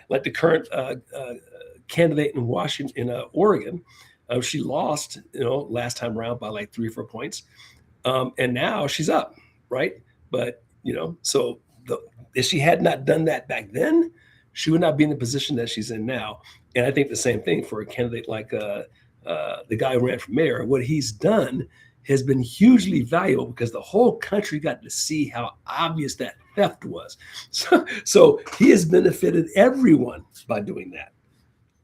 Like the current candidate in Washington, in Oregon. She lost, last time around by like 3 or 4 points. And now she's up, right? But, so if she had not done that back then, she would not be in the position that she's in now. And I think the same thing for a candidate like the guy who ran for mayor. What he's done has been hugely valuable because the whole country got to see how obvious that theft was. So he has benefited everyone by doing that.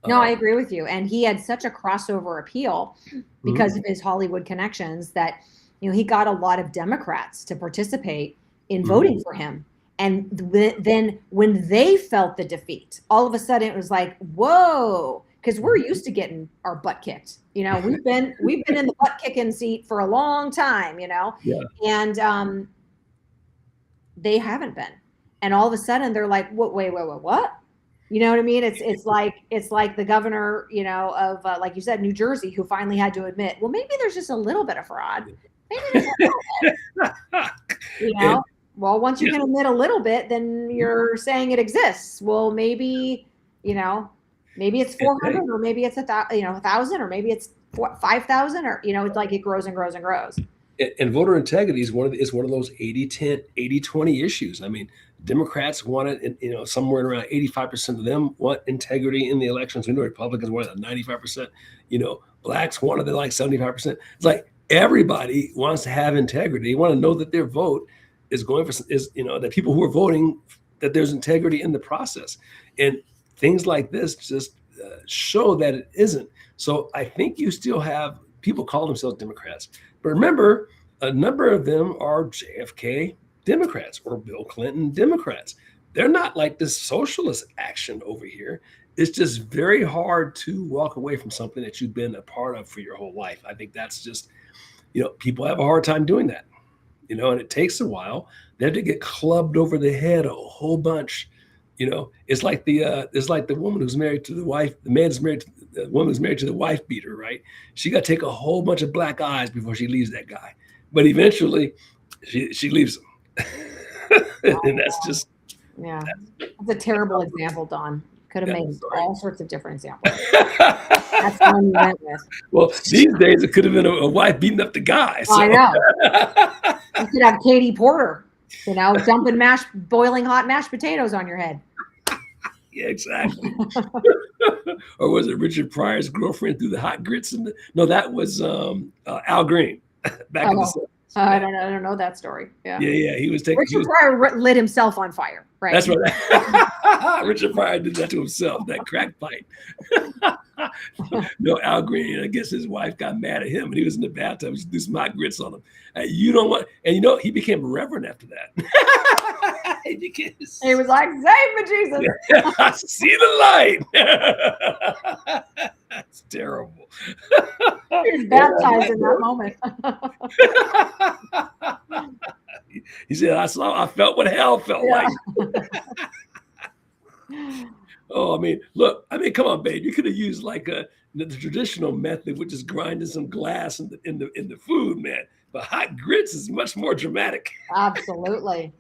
No, I agree with you. And he had such a crossover appeal because of his Hollywood connections that, he got a lot of Democrats to participate in voting for him. And then when they felt the defeat, all of a sudden it was like, whoa, because we're used to getting our butt kicked. We've been in the butt kicking seat for a long time, Yeah. And they haven't been. And all of a sudden they're like, wait, what? You know what I mean? It's like the governor, of like you said, New Jersey, who finally had to admit, well, maybe there's just a little bit of fraud. Maybe there's a little bit. Well, once you can admit a little bit, then you're saying it exists. Well, maybe it's 400, or maybe it's 1,000, or maybe it's 5,000, or it's like it grows and grows and grows. And voter integrity is one of those 80-10, 80-20 issues. I mean, Democrats want it, somewhere around 85% of them want integrity in the elections. We know Republicans want it at 95%. Blacks wanted it like 75%. It's like everybody wants to have integrity. They want to know that their vote is that people who are voting, that there's integrity in the process. And things like this just show that it isn't. So I think you still have people call themselves Democrats. But remember, a number of them are JFK Democrats or Bill Clinton Democrats. They're not like this socialist action over here. It's just very hard to walk away from something that you've been a part of for your whole life. I think that's just, people have a hard time doing that, and it takes a while. They have to get clubbed over the head a whole bunch. It's like the woman who's married to the wife, the woman who's married to the wife beater, right? She got to take a whole bunch of black eyes before she leaves that guy. But eventually she leaves him. And that's just, that's a terrible example, Don. Could have made all sorts of different examples. That's the one you went with. Well, these days it could have been a wife beating up the guy. So. I know. You could have Katie Porter. Dumping boiling hot mashed potatoes on your head. Yeah, exactly. Or was it Richard Pryor's girlfriend threw the hot grits in no, that was Al Green back in the 70s. I don't know that story. Yeah. Yeah. He was Richard Pryor lit himself on fire. Right. That's right. Richard Pryor did that to himself, that crack pipe. No, Al Green, I guess his wife got mad at him and he was in the bathtub. She threw some hot grits on him. You don't want, and he became a reverend after that. He was like, save me, Jesus. I see the light. That's terrible. He was baptized in that moment. He said, I felt what hell felt like. Oh, come on, babe. You could have used like the traditional method, which is grinding some glass in the food, man. But hot grits is much more dramatic. Absolutely.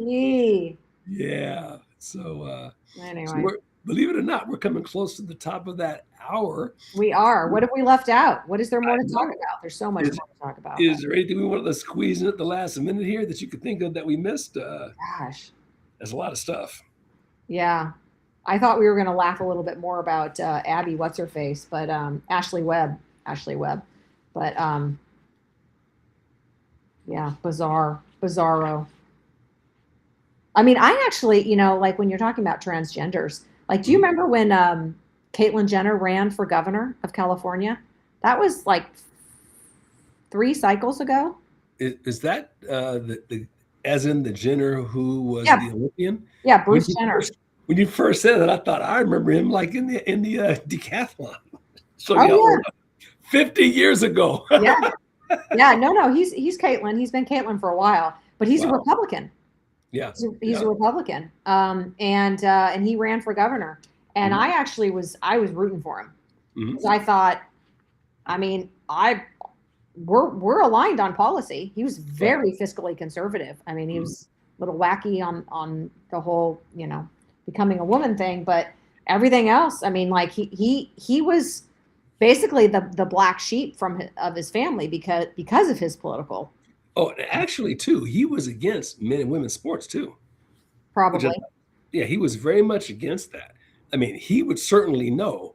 Yee. Yeah. So anyway, so believe it or not, we're coming close to the top of that hour. We are. What have we left out? What is there more to talk about? There's so much more to talk about. Is there anything we wanted to squeeze in at the last minute here that you could think of that we missed? Gosh. There's a lot of stuff. Yeah. I thought we were going to laugh a little bit more about Abby, what's her face, but Ashley Webb. But yeah, bizarro. I mean, I actually, like when you're talking about transgenders, like, do you remember when Caitlyn Jenner ran for governor of California? That was like 3 cycles ago. Is that as in the Jenner who was the Olympian? Yeah, Bruce Jenner. When you first said that, I thought I remember him like in the decathlon. So 50 years ago. Yeah. No. He's Caitlyn. He's been Caitlyn for a while, but he's a Republican. Yeah, he's a Republican. And he ran for governor. And I actually was rooting for him. Mm-hmm. I thought, we're aligned on policy. He was very fiscally conservative. I mean, he was a little wacky on the whole, becoming a woman thing, but everything else, I mean, like he was basically the black sheep of his family because of his political. Oh, and actually too, he was against men and women's sports too. Probably. He was very much against that. I mean, he would certainly know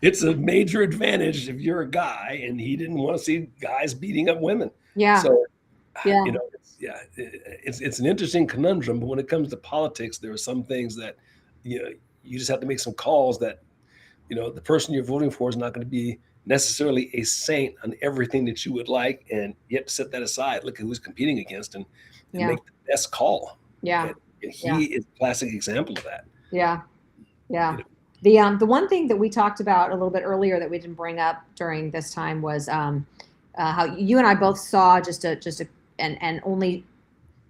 it's a major advantage if you're a guy, and he didn't want to see guys beating up women. Yeah. So, it's an interesting conundrum. But when it comes to politics, there are some things that you just have to make some calls that the person you're voting for is not going to be necessarily a saint on everything that you would like, and you have to set that aside. Look at who's competing against and make the best call. Yeah. And he is a classic example of that. Yeah. The one thing that we talked about a little bit earlier that we didn't bring up during this time was how you and I both saw and only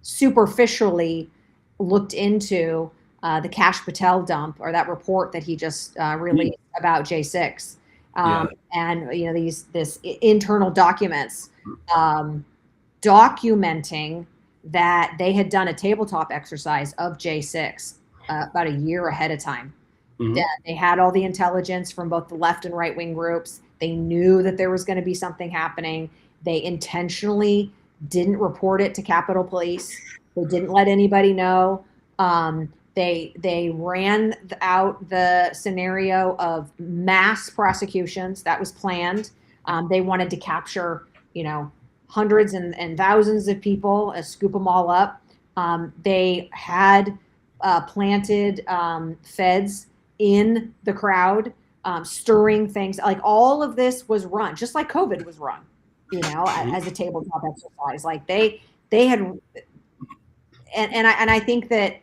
superficially looked into the Kash Patel dump, or that report that he just released about J6, and this internal documents documenting that they had done a tabletop exercise of J6 about a year ahead of time. Mm-hmm. They had all the intelligence from both the left and right wing groups. They knew that there was going to be something happening. They intentionally didn't report it to Capitol Police. They didn't let anybody know. They ran out the scenario of mass prosecutions. That was planned. They wanted to capture, hundreds and thousands of people, scoop them all up. They had planted feds in the crowd, stirring things. Like, all of this was run, just like COVID was run, as a tabletop exercise. Like they had, and I think that,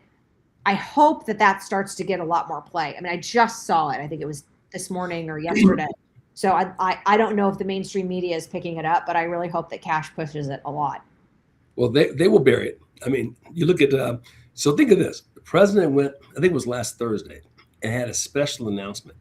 I hope that starts to get a lot more play. I mean, I just saw it. I think it was this morning or yesterday. So I don't know if the mainstream media is picking it up, but I really hope that Kash pushes it a lot. Well, they will bury it. I mean, you look at, so think of this. The president went, I think it was last Thursday, and had a special announcement,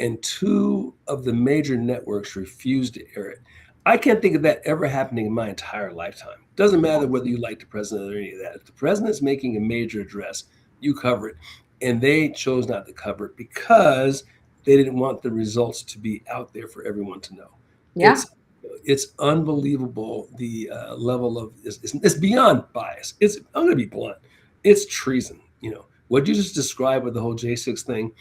and 2 of the major networks refused to air it. I can't think of that ever happening in my entire lifetime. Doesn't matter whether you like the president or any of that. If the president's making a major address, you cover it. And they chose not to cover it because they didn't want the results to be out there for everyone to know. Yeah. it's unbelievable the level of it's beyond bias. I'm going to be blunt. It's treason. What you just described with the whole J6 thing,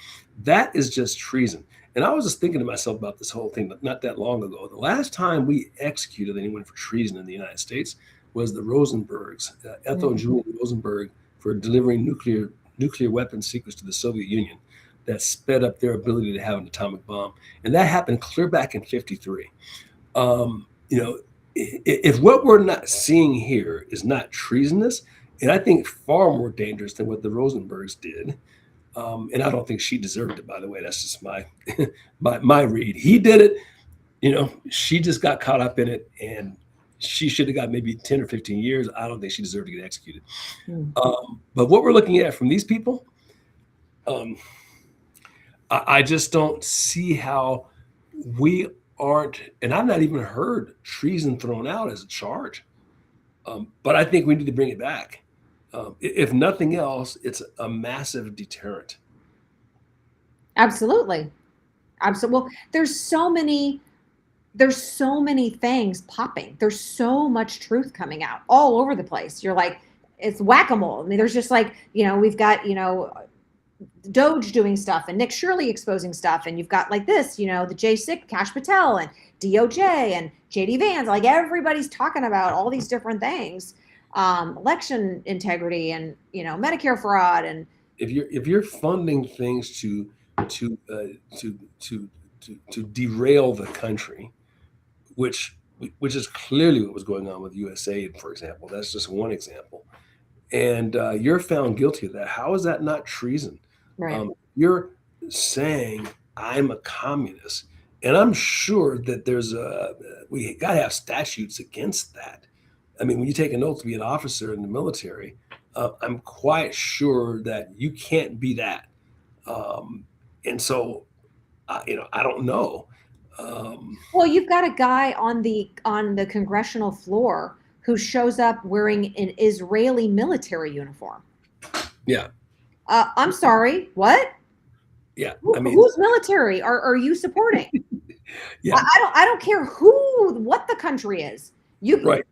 that is just treason. And I was just thinking to myself about this whole thing not that long ago. The last time we executed anyone for treason in the United States was the Rosenbergs, Ethel and Julian Rosenberg, for delivering nuclear weapon secrets to the Soviet Union that sped up their ability to have an atomic bomb. And that happened clear back in 1953. If what we're not seeing here is not treasonous, and I think far more dangerous than what the Rosenbergs did, and I don't think she deserved it, by the way. That's just my my read. He did it. She just got caught up in it, and she should have got maybe 10 or 15 years. I don't think she deserved to get executed. But what we're looking at from these people, I just don't see how we aren't, and I've not even heard treason thrown out as a charge. But I think we need to bring it back. If nothing else, it's a massive deterrent. Absolutely. Well, there's so many things popping. There's so much truth coming out all over the place. You're like, it's whack-a-mole. I mean, there's just like, we've got, Doge doing stuff and Nick Shirley exposing stuff. And you've got like this, the J6, Kash Patel and DOJ and JD Vance, like everybody's talking about all these different things, election integrity and, Medicare fraud. And if you're funding things to derail the country, which is clearly what was going on with USAID, for example, that's just one example. And you're found guilty of that. How is that not treason? right. You're saying I'm a communist, and I'm sure that we got to have statutes against that. I mean, when you take an oath to be an officer in the military, I'm quite sure that you can't be that. And so, I don't know. Well, you've got a guy on the congressional floor who shows up wearing an Israeli military uniform. Yeah. I'm sorry, what? Yeah. Whose military are you supporting? Yeah. I don't care what the country is. Right.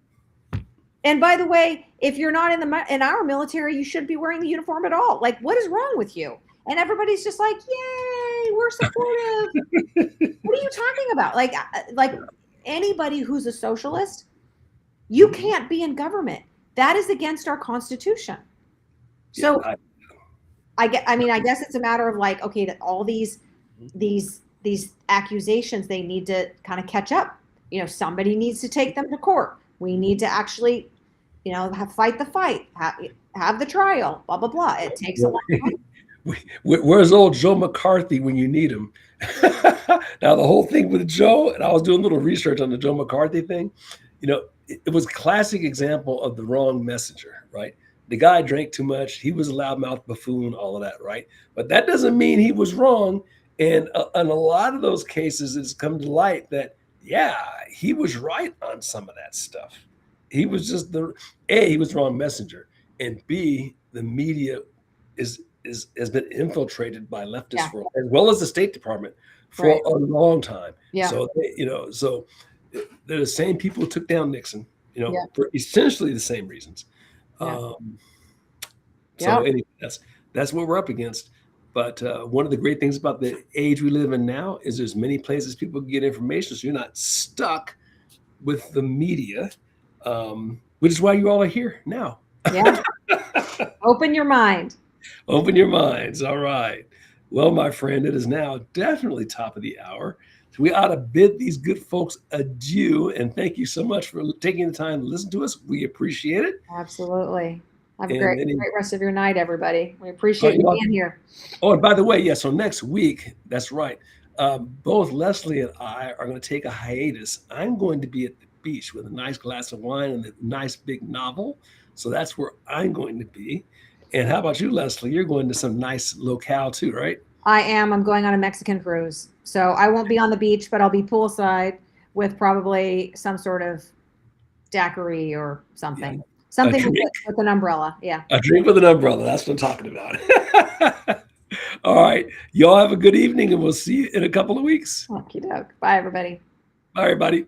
And by the way, if you're not in our military, you shouldn't be wearing the uniform at all. Like, what is wrong with you? And everybody's just like, yay, we're supportive. What are you talking about? Like anybody who's a socialist, you can't be in government. That is against our Constitution. So I guess it's a matter of like, okay, that all these accusations, they need to kind of catch up. Somebody needs to take them to court. We need to actually, fight the fight, have the trial, blah, blah, blah. It takes a long time. Where's old Joe McCarthy when you need him? Now, the whole thing with Joe, and I was doing a little research on the Joe McCarthy thing, it was a classic example of the wrong messenger, right? The guy drank too much. He was a loudmouth buffoon, all of that, right? But that doesn't mean he was wrong. And in a lot of those cases, it's come to light that, yeah, he was right on some of that stuff. He was just he was the wrong messenger. And B, the media has been infiltrated by leftists as well as the State Department for a long time. Yeah. So, they're the same people who took down Nixon, for essentially the same reasons. Yeah. So anyway, that's what we're up against. But one of the great things about the age we live in now is there's many places people can get information, so you're not stuck with the media, which is why you all are here now. Yeah. Open your mind. Open your minds. All right. Well, my friend, it is now definitely top of the hour. So we ought to bid these good folks adieu. And thank you so much for taking the time to listen to us. We appreciate it. Absolutely. Have a great rest of your night, everybody. We appreciate you being here. Oh, and by the way, so next week, that's right. Both Leslie and I are going to take a hiatus. I'm going to be at the beach with a nice glass of wine and a nice big novel. So that's where I'm going to be. And how about you, Leslie? You're going to some nice locale too, right? I am. I'm going on a Mexican cruise. So I won't be on the beach, but I'll be poolside with probably some sort of daiquiri or something. Yeah. Something with an umbrella. Yeah. A drink with an umbrella. That's what I'm talking about. All right. Y'all have a good evening, and we'll see you in a couple of weeks. Okie doke. Bye, everybody. Bye, everybody.